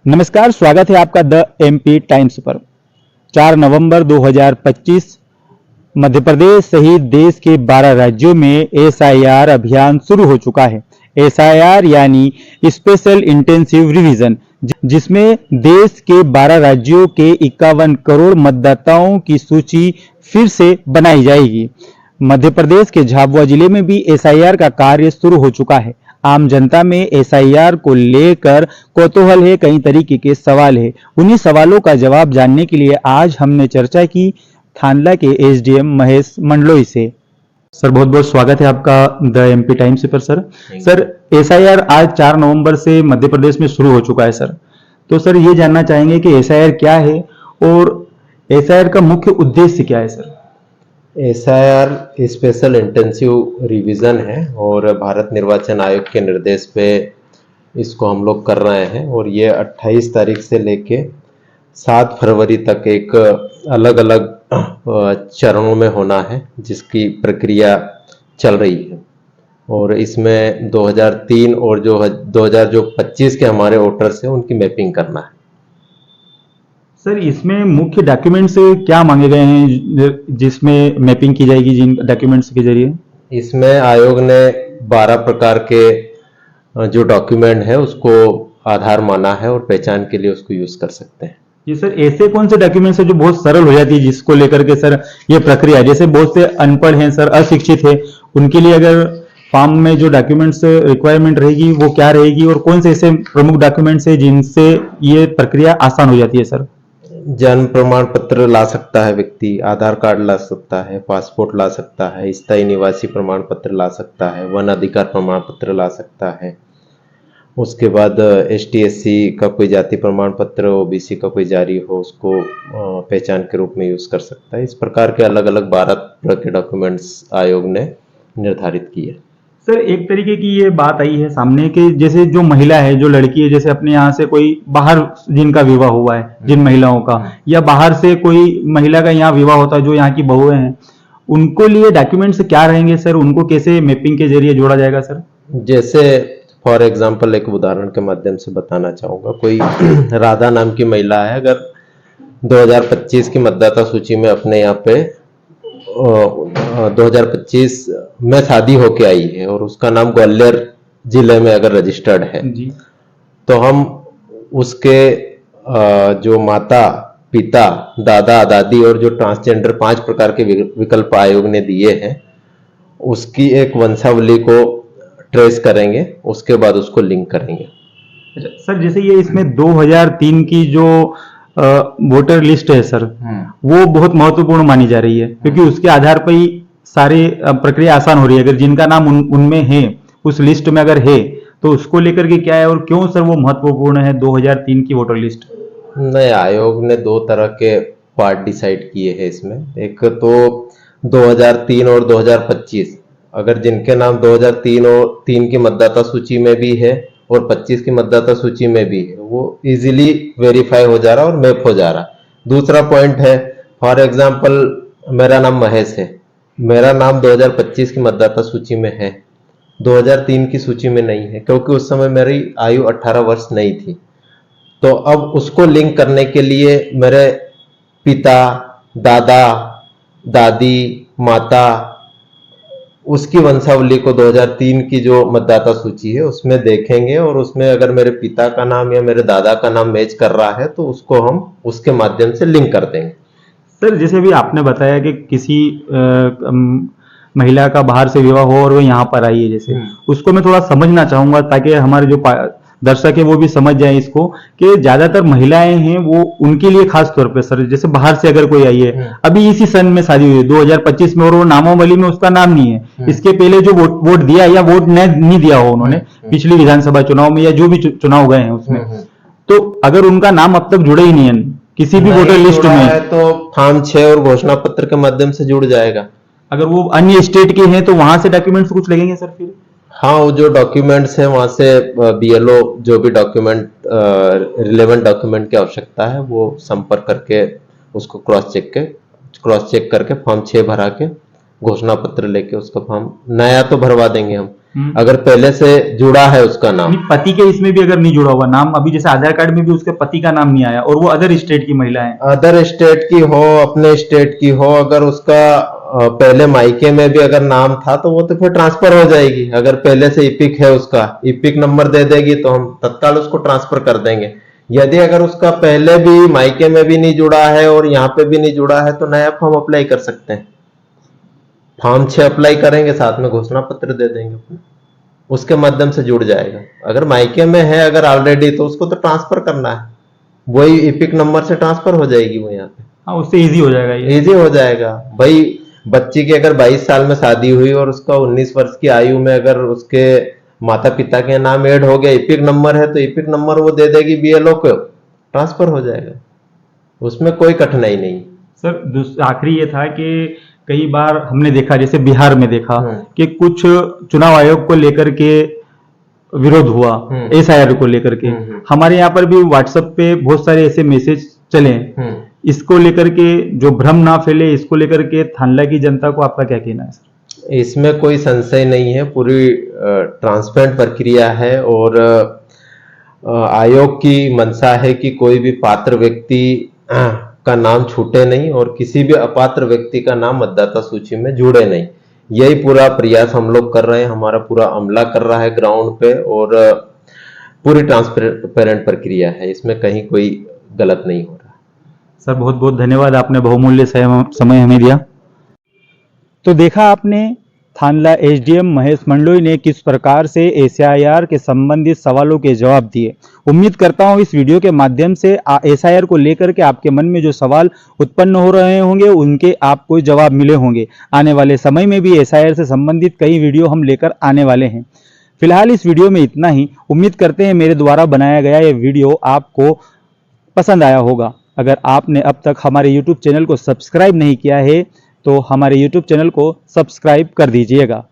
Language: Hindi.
नमस्कार, स्वागत है आपका द एमपी टाइम्स पर। 4 नवंबर 2025 मध्य प्रदेश सहित देश के 12 राज्यों में एसआईआर अभियान शुरू हो चुका है। एसआईआर यानी स्पेशल इंटेंसिव रिवीजन, जिसमें देश के 12 राज्यों के 51 करोड़ मतदाताओं की सूची फिर से बनाई जाएगी। मध्य प्रदेश के झाबुआ जिले में भी एसआईआर का कार्य शुरू हो चुका है। आम जनता में एसआईआर को लेकर कौतूहल है, कई तरीके के सवाल है। उन्हीं सवालों का जवाब जानने के लिए आज हमने चर्चा की थानला के एसडीएम महेश मंडलोई से। सर, बहुत बहुत स्वागत है आपका द एमपी टाइम्स पर। सर, एसआईआर आज 4 नवंबर से मध्य प्रदेश में शुरू हो चुका है सर। तो सर, ये जानना चाहेंगे कि एसआईआर क्या है और एसआईआर का मुख्य उद्देश्य क्या है sir? SIR special intensive revision है और भारत निर्वाचन आयोग के निर्देश पे इसको हम लोग कर रहे हैं और ये 28 तारीख से लेके 7 फरवरी तक एक अलग अलग चरणों में होना है, जिसकी प्रक्रिया चल रही है। और इसमें 2003 और जो 2025 के हमारे वोटर्स हैं उनकी मैपिंग करना है। सर, इसमें मुख्य डॉक्यूमेंट्स क्या मांगे गए हैं जिसमें मैपिंग की जाएगी, जिन डॉक्यूमेंट्स के जरिए? इसमें आयोग ने 12 प्रकार के जो डॉक्यूमेंट है उसको आधार माना है और पहचान के लिए उसको यूज कर सकते हैं। जी सर, ऐसे कौन से डॉक्यूमेंट्स है जो बहुत सरल हो जाती है, जिसको लेकर के सर ये प्रक्रिया, जैसे बहुत से अनपढ़ हैं सर, अशिक्षित है, उनके लिए अगर फॉर्म में जो डॉक्यूमेंट्स रिक्वायरमेंट रहेगी वो क्या रहेगी और कौन से ऐसे प्रमुख डॉक्यूमेंट्स है जिनसे ये प्रक्रिया आसान हो जाती है सर? जन्म प्रमाण पत्र ला सकता है व्यक्ति, आधार कार्ड ला सकता है, पासपोर्ट ला सकता है, स्थायी निवासी प्रमाण पत्र ला सकता है, वन अधिकार प्रमाण पत्र ला सकता है। उसके बाद ST/SC का कोई जाति प्रमाण पत्र, OBC का कोई जारी हो, उसको पहचान के रूप में यूज कर सकता है। इस प्रकार के अलग अलग 12 तरह के डॉक्यूमेंट्स आयोग ने निर्धारित किए। सर, एक तरीके की ये बात आई है सामने कि जैसे जो महिला है, जो लड़की है, जैसे अपने यहाँ से कोई बाहर जिनका विवाह हुआ है, जिन महिलाओं का, या बाहर से कोई महिला का यहाँ विवाह होता है जो यहाँ की बहुएं हैं, उनको लिए डॉक्यूमेंट्स क्या रहेंगे सर? उनको कैसे मैपिंग के जरिए जोड़ा जाएगा सर? जैसे फॉर एग्जाम्पल एक उदाहरण के माध्यम से बताना चाहूंगा। कोई राधा नाम की महिला है, अगर 2025 की मतदाता सूची में अपने यहाँ पे 2025 में शादी होके आई है और उसका नाम ग्वालियर जिले में अगर रजिस्टर्ड है जी, तो हम उसके जो माता पिता, दादा दादी और जो ट्रांसजेंडर 5 प्रकार के विकल्प आयोग ने दिए हैं, उसकी एक वंशावली को ट्रेस करेंगे, उसके बाद उसको लिंक करेंगे। सर, जैसे ये इसमें 2003 की जो वोटर लिस्ट है सर, वो बहुत महत्वपूर्ण मानी जा रही है, क्योंकि उसके आधार पर ही सारी प्रक्रिया आसान हो रही है। अगर जिनका नाम उनमें है, उस लिस्ट में अगर है, तो उसको लेकर के क्या है और क्यों सर वो महत्वपूर्ण है 2003 की वोटर लिस्ट? नए आयोग ने 2 तरह के पार्ट डिसाइड किए हैं इसमें। एक तो 2003 और 2025, अगर जिनके नाम 2003 और 3 की मतदाता सूची में भी है और 25 की मतदाता सूची में भी है, वो इजीली वेरीफाई हो जा रहा और मैप हो जा रहा। दूसरा पॉइंट है, फॉर एग्जांपल मेरा नाम महेश है, मेरा नाम 2025 की मतदाता सूची में है, 2003 की सूची में नहीं है, क्योंकि उस समय मेरी आयु 18 वर्ष नहीं थी। तो अब उसको लिंक करने के लिए मेरे पिता, दादा दादी, माता, उसकी वंशावली को 2003 की जो मतदाता सूची है उसमें देखेंगे और उसमें अगर मेरे पिता का नाम या मेरे दादा का नाम मैच कर रहा है तो उसको हम उसके माध्यम से लिंक कर देंगे। सर, जैसे भी आपने बताया कि किसी महिला का बाहर से विवाह हो और वो यहाँ पर आई है, जैसे उसको मैं थोड़ा समझना चाहूंगा ताकि हमारे जो दर्शक है वो भी समझ जाए इसको, कि ज्यादातर महिलाएं हैं वो उनके लिए खास तौर पे सर, जैसे बाहर से अगर कोई आई है, अभी इसी सन में शादी हुई है 2025 में, और वो नामावली में उसका नाम नहीं है, इसके पहले जो वोट दिया या वोट नहीं दिया हो उन्होंने पिछली विधानसभा चुनाव में या जो भी चुनाव गए हैं उसमें, तो अगर उनका नाम अब तक जुड़े ही नहीं है किसी भी वोटर लिस्ट में है तो फॉर्म 6 और घोषणा पत्र के माध्यम से जुड़ जाएगा। अगर वो अन्य स्टेट के हैं तो वहां से डॉक्यूमेंट्स कुछ लगेंगे सर फिर? हाँ, वो जो डॉक्यूमेंट्स है वहां से BLO जो भी डॉक्यूमेंट रिलेवेंट डॉक्यूमेंट की आवश्यकता है वो संपर्क करके उसको क्रॉस चेक करके फॉर्म 6 भरा के घोषणा पत्र लेके उसका फॉर्म नया तो भरवा देंगे हम, अगर पहले से जुड़ा है उसका नाम। नहीं, पति के इसमें भी अगर नहीं जुड़ा हुआ नाम, अभी जैसे आधार कार्ड में भी उसके पति का नाम नहीं आया और वो अदर स्टेट की महिला है, अदर स्टेट की हो, अपने स्टेट की हो, अगर उसका पहले मायके में भी अगर नाम था तो वो तो फिर ट्रांसफर हो जाएगी। अगर पहले से इपिक है, उसका इपिक नंबर दे देगी तो हम तत्काल उसको ट्रांसफर कर देंगे। यदि अगर उसका पहले भी मायके में भी नहीं जुड़ा है और यहाँ पे भी नहीं जुड़ा है तो नया फॉर्म अप्लाई कर सकते हैं। फॉर्म 6 अप्लाई करेंगे, साथ में घोषणा पत्र दे देंगे अपना, उसके माध्यम से जुड़ जाएगा। अगर मायके में है अगर ऑलरेडी तो उसको तो ट्रांसफर करना है, वही इपिक नंबर से ट्रांसफर हो जाएगी वो यहाँ पे। हाँ, उससे इजी हो जाएगा ये। इजी हो जाएगा भाई। बच्ची की अगर 22 साल में शादी हुई और उसका 19 वर्ष की आयु में अगर उसके माता पिता के नाम ऐड हो गया, इपिक नंबर है तो इपिक नंबर वो दे देगी बीएलओ को, ट्रांसफर हो जाएगा, उसमें कोई कठिनाई नहीं। सर आखिरी ये था कि कई बार हमने देखा, जैसे बिहार में देखा कि कुछ चुनाव आयोग को लेकर के विरोध हुआ, एसआईआर को लेकर के। हमारे यहाँ पर भी व्हाट्सएप पे बहुत सारे ऐसे मैसेज चले, इसको लेकर के जो भ्रम ना फैले, इसको लेकर के थानला की जनता को आपका क्या कहना है सर? इसमें कोई संशय नहीं है, पूरी ट्रांसपेरेंट प्रक्रिया है और आयोग की मंशा है कि कोई भी पात्र व्यक्ति का नाम छूटे नहीं और किसी भी अपात्र व्यक्ति का नाम मतदाता सूची में जुड़े नहीं। यही पूरा प्रयास हम लोग कर रहे हैं, हमारा पूरा अमला कर रहा है ग्राउंड पे और पूरी ट्रांसपेरेंट प्रक्रिया है, इसमें कहीं कोई गलत नहीं हो रहा। सर बहुत बहुत धन्यवाद, आपने बहुमूल्य समय हमें दिया। तो देखा आपने थानला एसडीएम महेश मंडलोई ने किस प्रकार से एसआईआर के संबंधित सवालों के जवाब दिए। उम्मीद करता हूं इस वीडियो के माध्यम से एसआईआर को लेकर के आपके मन में जो सवाल उत्पन्न हो रहे होंगे उनके आपको जवाब मिले होंगे। आने वाले समय में भी एसआईआर से संबंधित कई वीडियो हम लेकर आने वाले हैं। फिलहाल इस वीडियो में इतना ही। उम्मीद करते हैं मेरे द्वारा बनाया गया ये वीडियो आपको पसंद आया होगा। अगर आपने अब तक हमारे यूट्यूब चैनल को सब्सक्राइब नहीं किया है तो हमारे YouTube चैनल को सब्सक्राइब कर दीजिएगा।